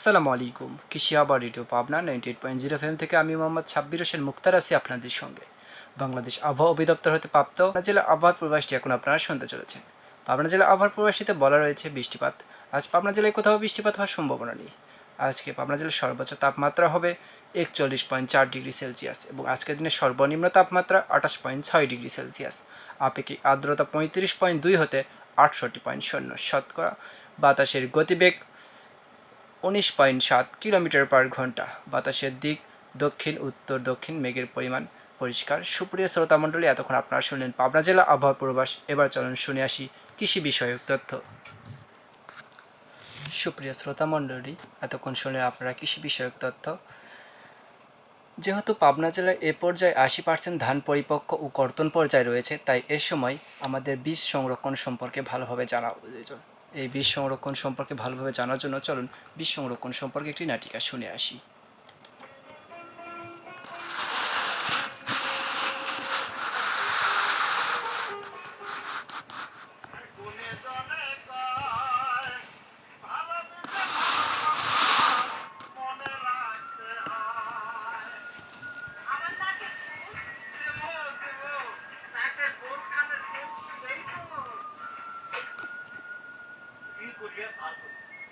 আসসালামু আলাইকুম। কৃষি আবার রেডিও পাবনা 98.0 FM থেকে আমি মোহাম্মদ সাব্বির হোসেন মুক্তার আছি আপনাদের সঙ্গে। বাংলাদেশ আবহাওয়া অধিদপ্তর হতে প্রাপ্ত পাবনা জেলা আবহাওয়ার পূর্বাভাসটি এখন আপনারা শুনতে চলেছেন। পাবনা জেলা আবহাওয়ার পূর্বাভাসটিতে বলা রয়েছে বৃষ্টিপাত। আজ পাবনা জেলায় কোথাও বৃষ্টিপাত হওয়ার সম্ভাবনা নেই। আজকে পাবনা জেলার সর্বোচ্চ তাপমাত্রা হবে 41.4 ডিগ্রি সেলসিয়াস এবং আজকের দিনের সর্বনিম্ন তাপমাত্রা 28.6 ডিগ্রি সেলসিয়াস। আপেক্ষিক আর্দ্রতা 35.2 হতে 68.0 শতকরা। বাতাসের গতিবেগ 19.7 কিলোমিটার/ঘন্টা। বাতাসের দিক দক্ষিণ উত্তর দক্ষিণ। মেঘের পরিমাণ পরিষ্কার। সুপ্রিয় শ্রোতামণ্ডলী, এতক্ষণ আপনারা শুনলেন পাবনা জেলা আবহাওয়া পূর্বাভাস। এবার চলুন শুনে আসি কৃষি বিষয়ক তথ্য। সুপ্রিয় শ্রোতামণ্ডলী, এতক্ষণ শুনলেন আপনারা কৃষি বিষয়ক তথ্য। যেহেতু পাবনা জেলায় এ পর্যায়ে 80% ধান পরিপক্ক ও কর্তন পর্যায়ে রয়েছে, তাই এ সময় আমাদের বীজ সংরক্ষণ সম্পর্কে ভালোভাবে জানা প্রয়োজন। এই বীজ সংরক্ষণ সম্পর্কে ভালোভাবে জানার জন্য চলুন বীজ সংরক্ষণ সম্পর্কে একটি নাটিকা শুনে আসি।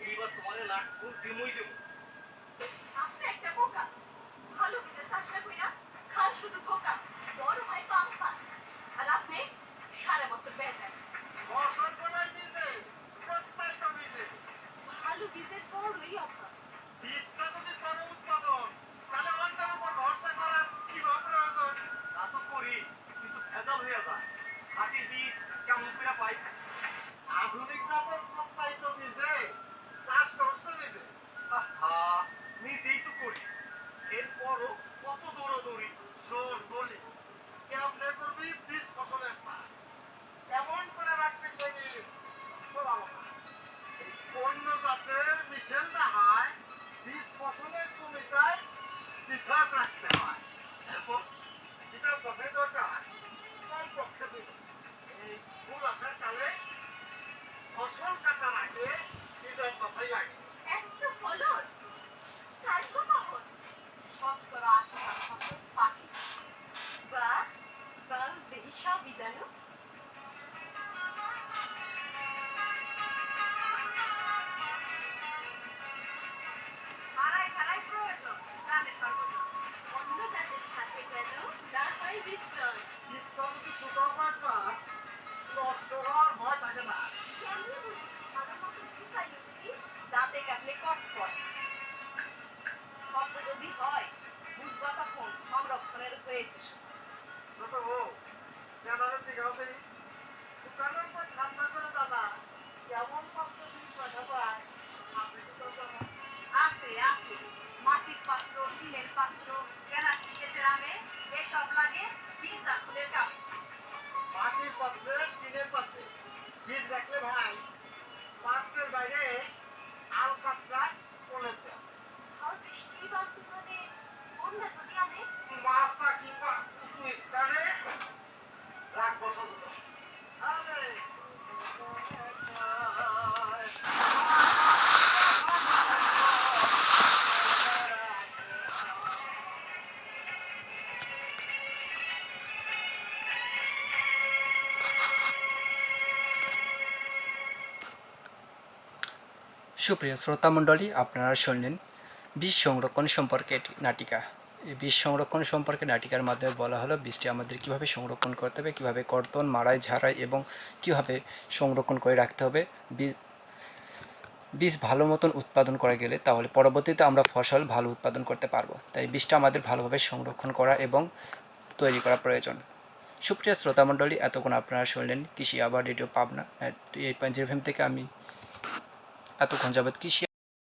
এইবার তোমার লাখ ফুল দিমই দেব। আপনি একটা বোকা, ভালো কিছু চাষটা কইরা খাল শুধু বোকা, বড় হয় পাংপা। আর আপনি সারা বছর বেকার। ফসল ফলাই বীজে প্রত্যেক তো বীজে ভালো বীজের বড়ই অভাব। বীজটা যদি করে উৎপাদন, তাহলে অন্যের উপর ভরসা করার কি বা প্রয়োজন? তা তো করি, কিন্তু ভেজাল হয়ে যায়। খাঁটি বীজ কেমন করে পাই? আধুনিক জাতের প্রত্যেক বীজে চাষ করতে বীজে আহা, নিজেই তো করি, এরপরও কত দৌড়াদৌড়ি। শোন বলি, কেমনে করবি বীজ ফসলের চাষ? এমন করে রাখবি জমি অন্য জাতের মিশেল না হয়, বীজ ফসলের জমিটাই পৃথক রাখতে হয়। এরপর হিসাব বসাই দরকার কম পক্ষে দিন। এই ফুল আসার কালে ফসল কাটার আগে হিসাব বসাই লাগে। এত ফলন, চারশো পাবন, 70-80% পাখি। বা বাস দেখি সব বীজাণু। অন্য জাতের সাথে গেল না হয় বিস্তর। বীজটা যদি ছোট পাকা নষ্ট হওয়ার ভয় থাকে না। কেমনে বুঝি ভালো মতো শুকাই যদি দাঁতে কাটলে কটকট। শব্দ যদি হয় বুঝবা তখন সংরক্ষণের হয়েছে। ছোট বউ, জানালে শিখাতে দোকানের পর ঠান্ডা করে দাদা কেমন পাত্র বীজ পাঠা পায় আছে কি তোর জানা? আছে আছে, মাটির পাত্র, টিনের পাত্র, প্লাস্টিকের ড্রামে এসব লাগে বীজ দাখলের কামে। মাটির পাত্রে টিনের পাত্রে বীজ রাখলে ভাই পাত্রের বাইরে আলকাতরা পড়েতে আছে। ঝড় বৃষ্টি বা তুফানে বন্যা যদি আনে, মাছা কিংবা উঁচু স্থানে রাখবো সচেতন। আরে সুপ্রিয় শ্রোতামণ্ডলী, আপনারা শুনলেন বীজ সংরক্ষণ সম্পর্কে একটি নাটিকা। এই বীজ সংরক্ষণ সম্পর্কে নাটিকার মাধ্যমে বলা হলো বীজটি আমাদের কীভাবে সংরক্ষণ করতে হবে, কীভাবে কর্তন, মাড়াই, ঝাড়াই এবং কীভাবে সংরক্ষণ করে রাখতে হবে। বীজ ভালো মতন উৎপাদন করা গেলে তাহলে পরবর্তীতে আমরা ফসল ভালো উৎপাদন করতে পারবো। তাই বীজটা আমাদের ভালোভাবে সংরক্ষণ করা এবং তৈরি করা প্রয়োজন। সুপ্রিয় শ্রোতামণ্ডলী, এতক্ষণ আপনারা শুনলেন কৃষি আবার রেডিও পাবনা 98.0 FM থেকে আমি এতক্ষণ যাবৎ কৃষি